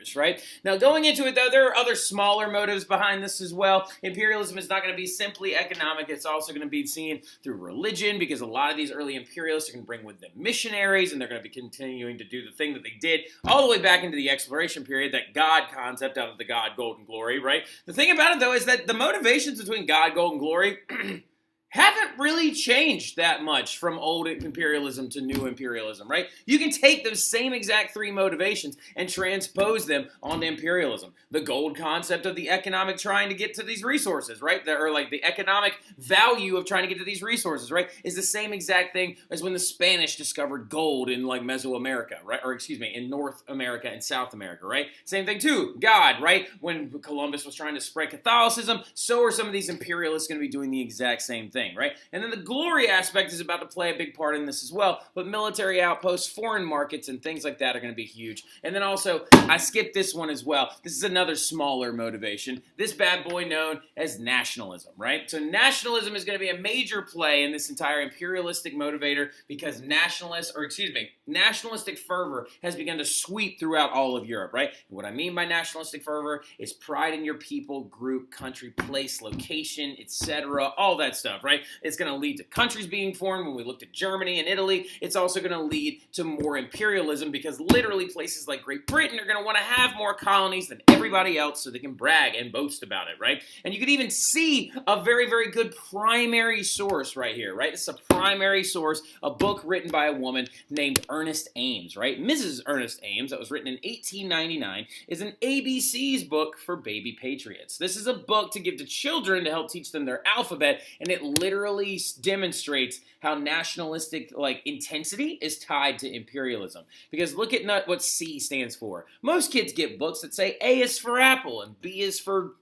others, right? Now, going into it, though, there are other smaller motives behind this as well. Imperialism is not going to be simply economic. It's also going to be seen through religion, because a lot of these early imperialists are going to bring with them missionaries, and they're going to be continuing to do the thing that they did all the way back into the exploration period, that God concept out of the God, gold, and glory, right? The thing about it, though, is that the motivations between God, gold, and glory haven't really changed that much from old imperialism to new imperialism, right? You can take those same exact three motivations and transpose them onto imperialism. The gold concept of the economic trying to get to these resources, right? Or like the economic value of trying to get to these resources, right? Is the same exact thing as when the Spanish discovered gold in like Mesoamerica, right? Or excuse me, in North America and South America, right? Same thing too, God, right? When Columbus was trying to spread Catholicism, so are some of these imperialists going to be doing the exact same thing, right? And then the glory aspect is about to play a big part in this as well, but military outposts, foreign markets, and things like that are going to be huge. And then also, I skipped this one as well. This is another smaller motivation. This bad boy known as nationalism, right? So nationalism is going to be a major play in this entire imperialistic motivator, because nationalistic fervor has begun to sweep throughout all of Europe, right? And what I mean by nationalistic fervor is pride in your people, group, country, place, location, etc., all that stuff, right? It's going to lead to countries being formed. When we looked at Germany and Italy, it's also going to lead to more imperialism, because literally places like Great Britain are going to want to have more colonies than everybody else so they can brag and boast about it, right? And you could even see a very, very good primary source right here, right? It's a primary source, a book written by a woman named Ernest Ames, right? Mrs. Ernest Ames, that was written in 1899, is an ABC's book for baby patriots. This is a book to give to children to help teach them their alphabet, and it literally demonstrates how nationalistic intensity is tied to imperialism. Because look at what C stands for. Most kids get books that say A is for apple and B is for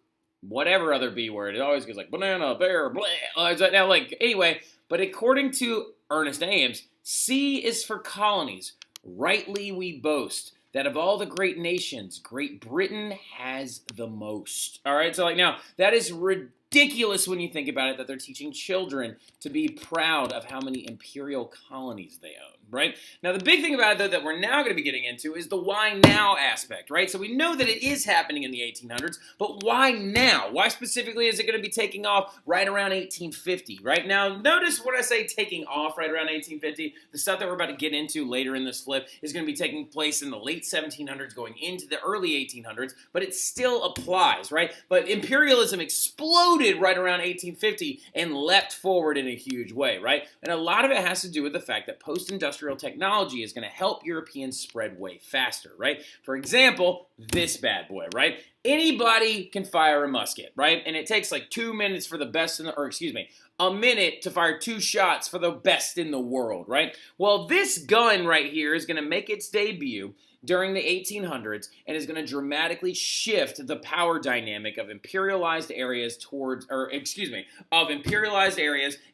whatever other B word. It always goes like banana, bear, blah. Now, anyway, but according to Ernest Ames, C is for colonies. Rightly we boast that of all the great nations, Great Britain has the most. All right, so now that is ridiculous when you think about it, that they're teaching children to be proud of how many imperial colonies they own, right? Now, the big thing about it, though, that we're now going to be getting into is the why now aspect, right? So we know that it is happening in the 1800s, but why now? Why specifically is it going to be taking off right around 1850, right? Now, notice when I say taking off right around 1850, the stuff that we're about to get into later in this flip is going to be taking place in the late 1700s going into the early 1800s, but it still applies, right? But imperialism exploded right around 1850 and leapt forward in a huge way, right? And a lot of it has to do with the fact that post-industrial technology is going to help Europeans spread way faster, right? For example, this bad boy, right? Anybody can fire a musket, right? And it takes like 2 minutes for the best a minute to fire 2 shots for the best in the world, right? Well, this gun right here is going to make its debut during the 1800s and is going to dramatically shift the power dynamic of imperialized areas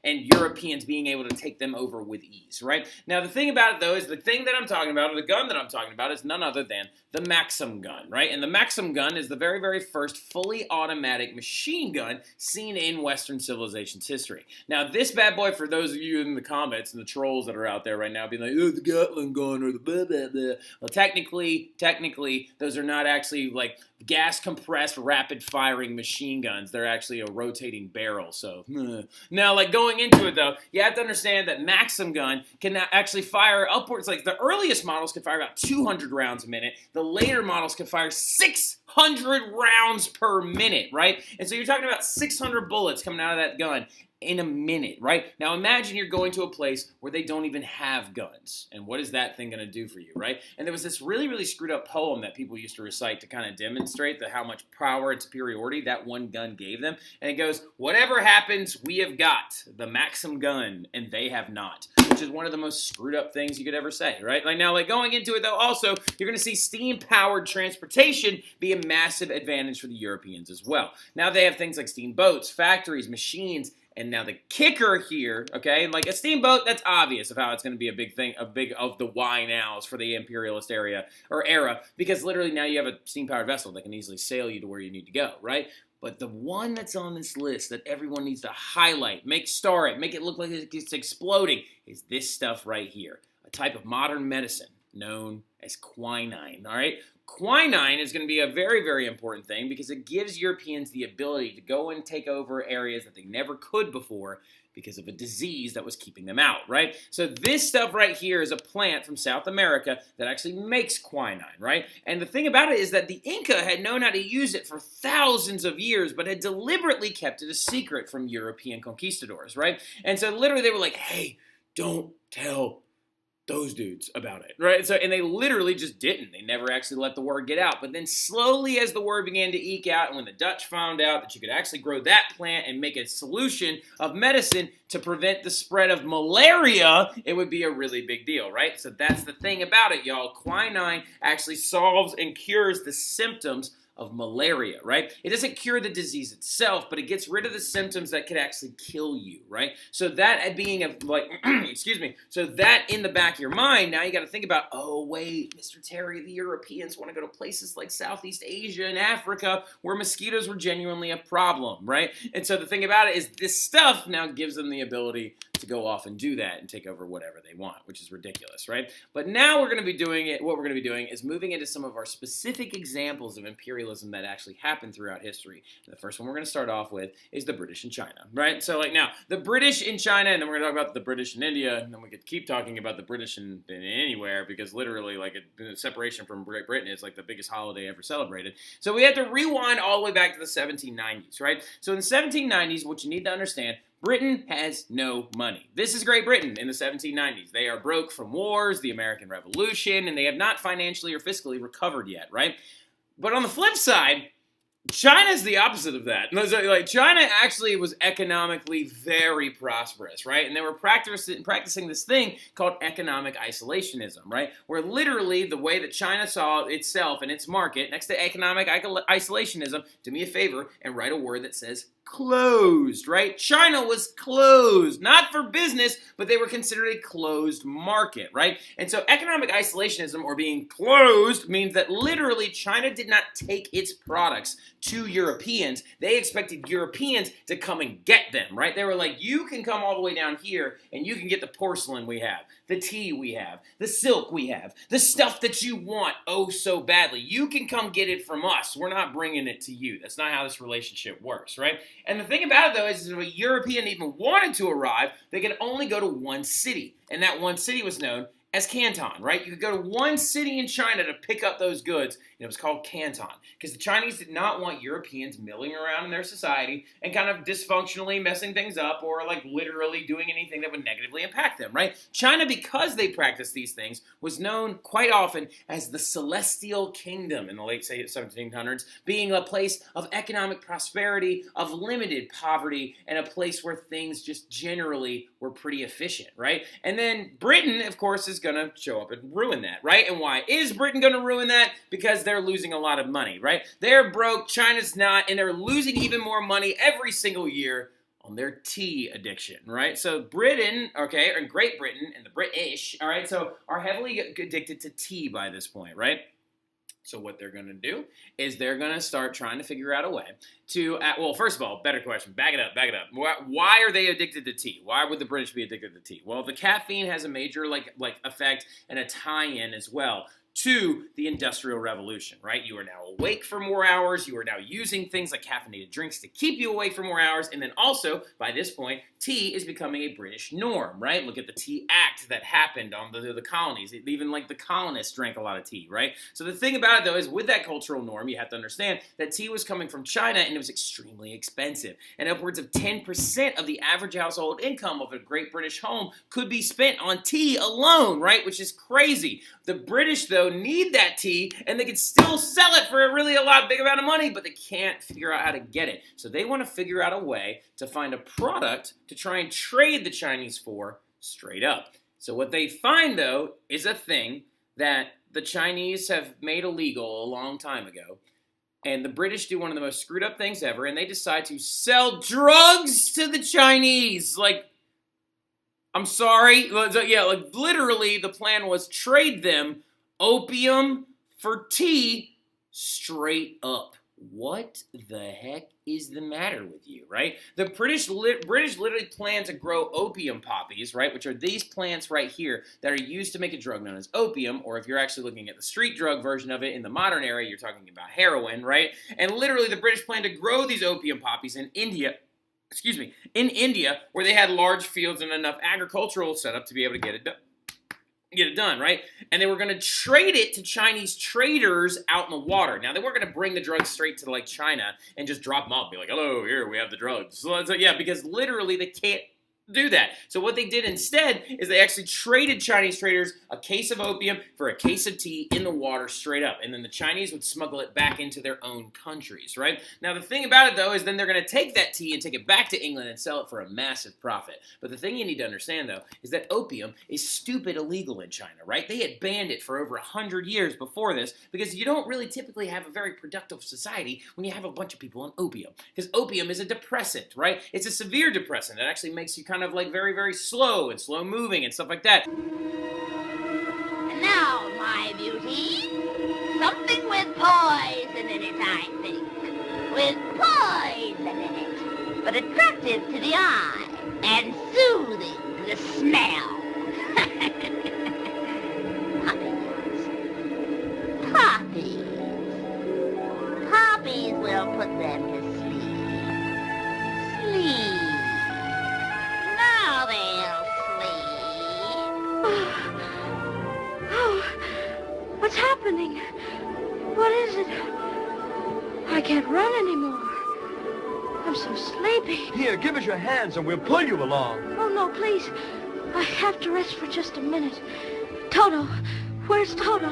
and Europeans being able to take them over with ease, right? Now, the thing about it, though, is the thing that I'm talking about, or the gun that I'm talking about, is none other than the Maxim gun, right? And the Maxim gun is the very, very first fully automatic machine gun seen in Western civilization's history. Now, this bad boy, for those of you in the comments and the trolls that are out there right now being like, oh, the Gatling gun or the blah, blah, blah. Well, technically, those are not actually like gas-compressed, rapid-firing machine guns. They're actually a rotating barrel, so... Now, going into it, though, you have to understand that Maxim gun can actually fire upwards. Like, the earliest models can fire about 200 rounds a minute. The later models can fire 600 rounds per minute, right? And so you're talking about 600 bullets coming out of that gun in a minute, right? Now imagine you're going to a place where they don't even have guns. And what is that thing going to do for you, right? And there was this really, really screwed up poem that people used to recite to kind of demonstrate how much power and superiority that one gun gave them. And it goes, whatever happens, we have got the Maxim gun and they have not. Which is one of the most screwed up things you could ever say, right? Going into it, though, also, you're going to see steam-powered transportation be a massive advantage for the Europeans as well. Now they have things like steamboats, factories, machines. And now the kicker here, okay, like a steamboat, that's obvious of how it's going to be a big thing, of the why nows for the imperialist era, because literally now you have a steam-powered vessel that can easily sail you to where you need to go, right? But the one that's on this list that everyone needs to highlight, make it look like it's exploding, is this stuff right here, a type of modern medicine known as quinine, all right? Quinine is going to be a very, very important thing because it gives Europeans the ability to go and take over areas that they never could before because of a disease that was keeping them out, right? So this stuff right here is a plant from South America that actually makes quinine, right? And the thing about it is that the Inca had known how to use it for thousands of years, but had deliberately kept it a secret from European conquistadors, right? And so literally they were like, hey, don't tell those dudes about it, right? So, and they literally just didn't. They never actually let the word get out. But then slowly as the word began to eke out, and when the Dutch found out that you could actually grow that plant and make a solution of medicine to prevent the spread of malaria, it would be a really big deal, right? So that's the thing about it, y'all. Quinine actually solves and cures the symptoms of malaria, right? It doesn't cure the disease itself, but it gets rid of the symptoms that could actually kill you, right? So that being a, like, excuse me, so that in the back of your mind, now you got to think about, oh, wait, Mr. Terry, the Europeans want to go to places like Southeast Asia and Africa where mosquitoes were genuinely a problem, right? And so the thing about it is this stuff now gives them the ability to go off and do that and take over whatever they want, which is ridiculous, right? But now we're going to be doing it, what we're going to be doing is moving into some of our specific examples of imperialism that actually happened throughout history. And the first one we're going to start off with is the British in China, right? So like now, the British in China, and then we're going to talk about the British in India, and then we could keep talking about the British in anywhere, because literally like a separation from Great Britain is like the biggest holiday ever celebrated. So we have to rewind all the way back to the 1790s, right? So in the 1790s, what you need to understand, Britain has no money. This is Great Britain in the 1790s. They are broke from wars, the American Revolution, and they have not financially or fiscally recovered yet, right? But on the flip side, China's the opposite of that. Like China actually was economically very prosperous, right? And they were practicing this thing called economic isolationism, right? Where literally the way that China saw itself and its market, next to economic isolationism, do me a favor and write a word that says closed, right? China was closed, not for business, but they were considered a closed market, right? And so economic isolationism, or being closed, means that literally China did not take its products to Europeans. They expected Europeans to come and get them, right? They were like, you can come all the way down here and you can get the porcelain we have, the tea we have, the silk we have, the stuff that you want oh so badly. You can come get it from us. We're not bringing it to you. That's not how this relationship works, right? And the thing about it, though, is if a European even wanted to arrive, they could only go to one city. And that one city was known as Canton, right? You could go to one city in China to pick up those goods, and it was called Canton, because the Chinese did not want Europeans milling around in their society and kind of dysfunctionally messing things up or like literally doing anything that would negatively impact them, right? China, because they practiced these things, was known quite often as the Celestial Kingdom in the late 1700s, being a place of economic prosperity, of limited poverty, and a place where things just generally were pretty efficient, right? And then Britain, of course, is going to show up and ruin that, right? And why is Britain going to ruin that? Because they're losing a lot of money, right? They're broke, China's not, and they're losing even more money every single year on their tea addiction, right? So Britain, okay, and Great Britain and the British, all right, so are heavily addicted to tea by this point, right? So what they're going to do is they're going to start trying to figure out a way to, well, first of all, better question, back it up. Why are they addicted to tea? Why would the British be addicted to tea? Well, the caffeine has a major like effect and a tie-in as well to the Industrial Revolution, right? You are now awake for more hours. You are now using things like caffeinated drinks to keep you awake for more hours. And then also, by this point, tea is becoming a British norm, right? Look at the Tea Act that happened on the colonies. Even like the colonists drank a lot of tea, right? So the thing about it, though, is with that cultural norm, you have to understand that tea was coming from China and it was extremely expensive. And upwards of 10% of the average household income of a Great British home could be spent on tea alone, right? Which is crazy. The British, though, need that tea, and they can still sell it for a lot big amount of money, but they can't figure out how to get it. So they want to figure out a way to find a product to try and trade the Chinese for straight up. So what they find, though, is a thing that the Chinese have made illegal a long time ago, and the British do one of the most screwed up things ever, and they decide to sell drugs to the Chinese. Like, I'm sorry. Yeah, like literally the plan was trade them opium for tea straight up, what the heck is the matter with you, right? The British literally plan to grow opium poppies, right, which are these plants right here that are used to make a drug known as opium, or if you're actually looking at the street drug version of it in the modern era, you're talking about heroin, right? And literally the British plan to grow these opium poppies in India, where they had large fields and enough agricultural setup to be able to get it done, right? And they were going to trade it to Chinese traders out in the water. Now, they weren't going to bring the drugs straight to, like, China and just drop them off, be like, hello, here, we have the drugs. So, yeah, because literally they can't do that. So what they did instead is they actually traded Chinese traders a case of opium for a case of tea in the water straight up. And then the Chinese would smuggle it back into their own countries, right? Now, the thing about it, though, is then they're going to take that tea and take it back to England and sell it for a massive profit. But the thing you need to understand, though, is that opium is stupid illegal in China, right? They had banned it for over 100 years before this because you don't really typically have a very productive society when you have a bunch of people on opium. Because opium is a depressant, right? It's a severe depressant. It actually makes you kind of like very, very slow and slow moving and stuff like that. And now, my beauty, something with poison in it, I think. With poison in it, but attractive to the eye and soothing to the smell. Poppies. Poppies will put them to sleep. Sleep. Now they'll sleep. Oh, what's happening? What is it? I can't run anymore. I'm so sleepy. Here, give us your hands and we'll pull you along. Oh, no, please. I have to rest for just a minute. Toto, where's Toto?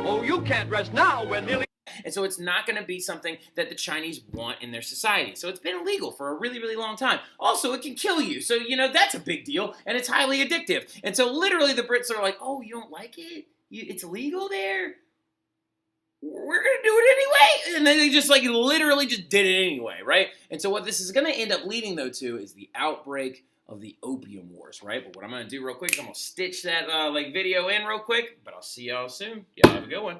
Oh, you can't rest now. We're nearly... And so it's not going to be something that the Chinese want in their society. So it's been illegal for a really, really long time. Also, it can kill you. So, you know, that's a big deal. And it's highly addictive. And so literally the Brits are like, oh, you don't like it? It's illegal there? We're going to do it anyway. And then they just like literally just did it anyway, right? And so what this is going to end up leading, though, to is the outbreak of the Opium Wars, right? But what I'm going to do real quick is I'm going to stitch that video in real quick. But I'll see y'all soon. Y'all have a good one.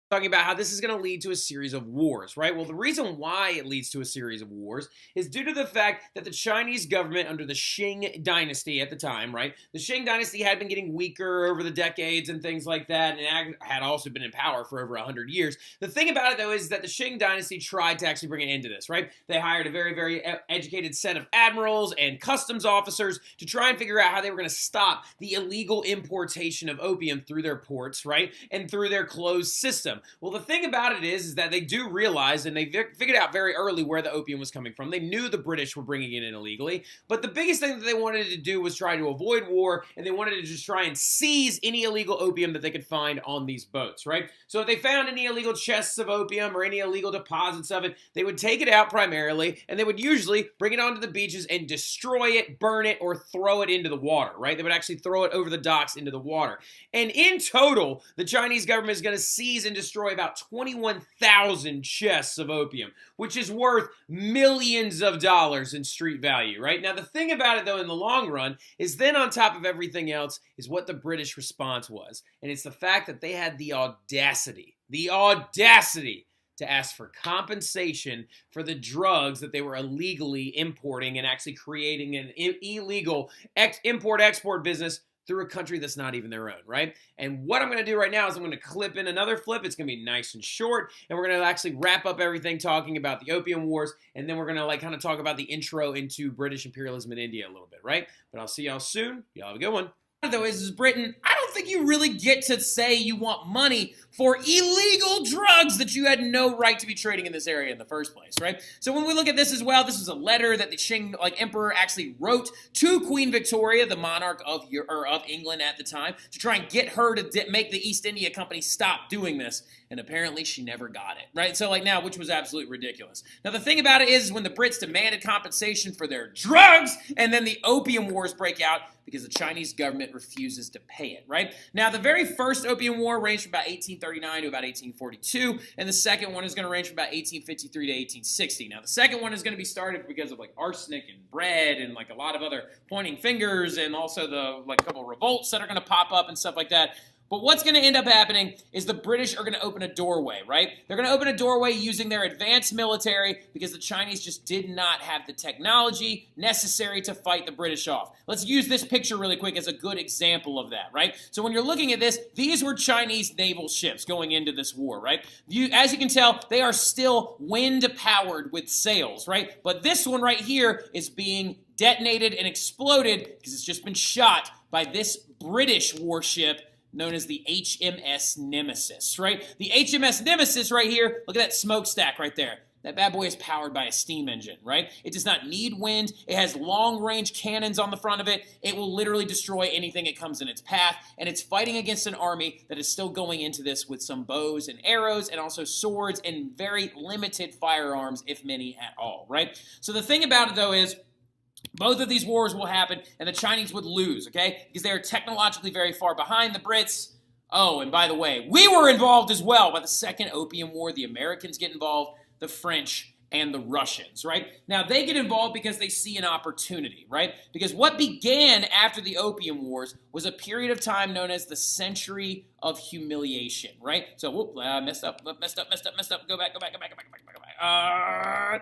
Talking about how this is going to lead to a series of wars, right? Well, the reason why it leads to a series of wars is due to the fact that the Chinese government under the Qing dynasty at the time, right? The Qing dynasty had been getting weaker over the decades and things like that, and had also been in power for over 100 years. The thing about it, though, is that the Qing dynasty tried to actually bring an end to this, right? They hired a very, very educated set of admirals and customs officers to try and figure out how they were going to stop the illegal importation of opium through their ports, right? And through their closed system. Well, the thing about it is that they do realize, and they figured out very early where the opium was coming from. They knew the British were bringing it in illegally, but the biggest thing that they wanted to do was try to avoid war, and they wanted to just try and seize any illegal opium that they could find on these boats, right? So if they found any illegal chests of opium or any illegal deposits of it, they would take it out primarily, and they would usually bring it onto the beaches and destroy it, burn it, or throw it into the water, right? They would actually throw it over the docks into the water. And in total, the Chinese government is going to seize and destroy about 21,000 chests of opium, which is worth millions of dollars in street value, right? Now, the thing about it, though, in the long run, is then on top of everything else is what the British response was. And it's the fact that they had the audacity to ask for compensation for the drugs that they were illegally importing and actually creating an illegal import-export business through a country that's not even their own, right? And what I'm going to do right now is I'm going to clip in another flip. It's going to be nice and short, and we're going to actually wrap up everything talking about the Opium Wars, and then we're going to like kind of talk about the intro into British imperialism in India a little bit, right? But I'll see y'all soon. Y'all have a good one. Though is Britain, I don't think you really get to say you want money for illegal drugs that you had no right to be trading in this area in the first place, right? So when we look at this as well, this was a letter that the Qing emperor actually wrote to Queen Victoria, the monarch of England at the time, to try and get her to make the East India Company stop doing this. And apparently she never got it, right? So like now, which was absolutely ridiculous. Now the thing about it is when the Brits demanded compensation for their drugs, and then the Opium Wars break out because the Chinese government refuses to pay it, right? Now the very first Opium War ranged from about 1839 to about 1842, and the second one is going to range from about 1853 to 1860. Now the second one is going to be started because of like arsenic and bread and like a lot of other pointing fingers and also the like couple revolts that are going to pop up and stuff like that. But what's going to end up happening is the British are going to open a doorway, right? They're going to open a doorway using their advanced military because the Chinese just did not have the technology necessary to fight the British off. Let's use this picture really quick as a good example of that, right? So when you're looking at this, these were Chinese naval ships going into this war, right? As you can tell, they are still wind-powered with sails, right? But this one right here is being detonated and exploded because it's just been shot by this British warship known as the HMS Nemesis, right? The HMS Nemesis right here, look at that smokestack right there. That bad boy is powered by a steam engine, right? It does not need wind. It has long-range cannons on the front of it. It will literally destroy anything it comes in its path, and it's fighting against an army that is still going into this with some bows and arrows and also swords and very limited firearms, if many at all, right? So the thing about it, though, is both of these wars will happen, and the Chinese would lose, okay? Because they are technologically very far behind the Brits. Oh, and by the way, we were involved as well by the Second Opium War. The Americans get involved, the French, and the Russians, right? Now, they get involved because they see an opportunity, right? Because what began after the Opium Wars was a period of time known as the Century of Humiliation, right? So, whoop, messed up, go back.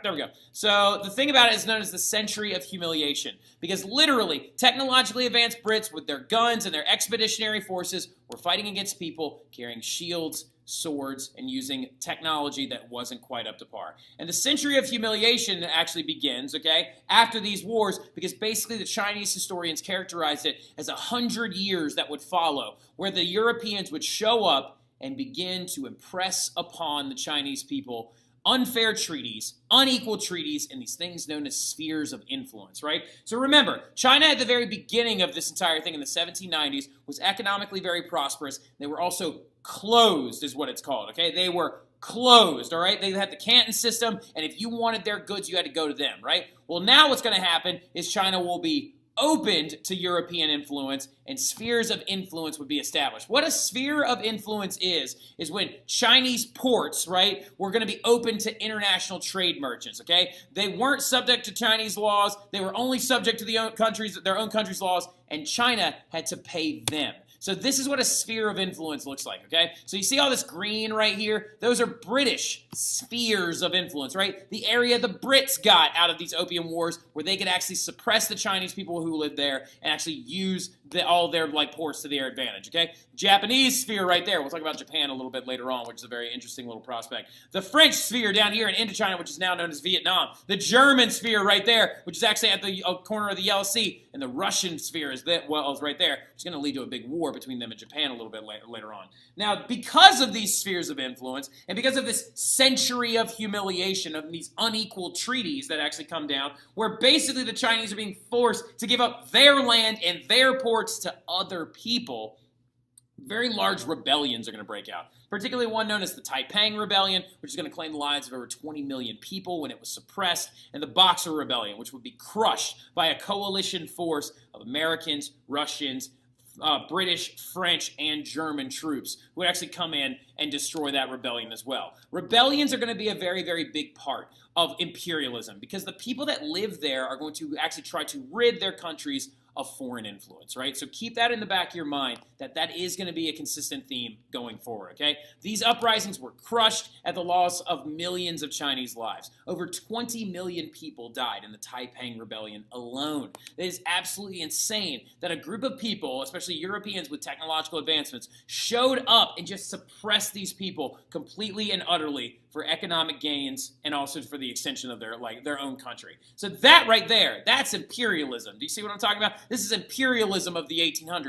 There we go. So, the thing about it is known as the Century of Humiliation because literally, technologically advanced Brits with their guns and their expeditionary forces were fighting against people carrying shields, swords, and using technology that wasn't quite up to par. And the Century of Humiliation actually begins, okay, after these wars, because basically the Chinese historians characterized it as 100 years that would follow, where the Europeans would show up and begin to impress upon the Chinese people unfair treaties, unequal treaties, and these things known as spheres of influence, right? So remember, China at the very beginning of this entire thing in the 1790s was economically very prosperous. They were also closed, is what it's called, okay? They were closed, all right? They had the Canton system, and if you wanted their goods, you had to go to them, right? Well, now what's going to happen is China will be opened to European influence, and spheres of influence would be established. What a sphere of influence is when Chinese ports, right, were going to be open to international trade merchants, okay? They weren't subject to Chinese laws. They were only subject to their own country's laws, and China had to pay them. So this is what a sphere of influence looks like, okay? So you see all this green right here? Those are British spheres of influence, right? The area the Brits got out of these opium wars where they could actually suppress the Chinese people who lived there and actually use all their ports to their advantage, okay? Japanese sphere right there. We'll talk about Japan a little bit later on, which is a very interesting little prospect. The French sphere down here in Indochina, which is now known as Vietnam. The German sphere right there, which is actually at the corner of the Yellow Sea. And the Russian sphere is right there. It's going to lead to a big war between them and Japan a little bit later on. Now, because of these spheres of influence, and because of this century of humiliation, of these unequal treaties that actually come down, where basically the Chinese are being forced to give up their land and their ports to other people, very large rebellions are going to break out, particularly one known as the Taiping Rebellion, which is going to claim the lives of over 20 million people when it was suppressed, and the Boxer Rebellion, which would be crushed by a coalition force of Americans, Russians, British, French, and German troops who would actually come in and destroy that rebellion as well. Rebellions are going to be a very, very big part of imperialism because the people that live there are going to actually try to rid their countries of foreign influence, right? So keep that in the back of your mind that is going to be a consistent theme going forward, okay? These uprisings were crushed at the loss of millions of Chinese lives. Over 20 million people died in the Taiping Rebellion alone. It is absolutely insane that a group of people, especially Europeans with technological advancements, showed up and just suppressed these people completely and utterly for economic gains and also for the extension of their own country. So that right there, that's imperialism. Do you see what I'm talking about? This is imperialism of the 1800s.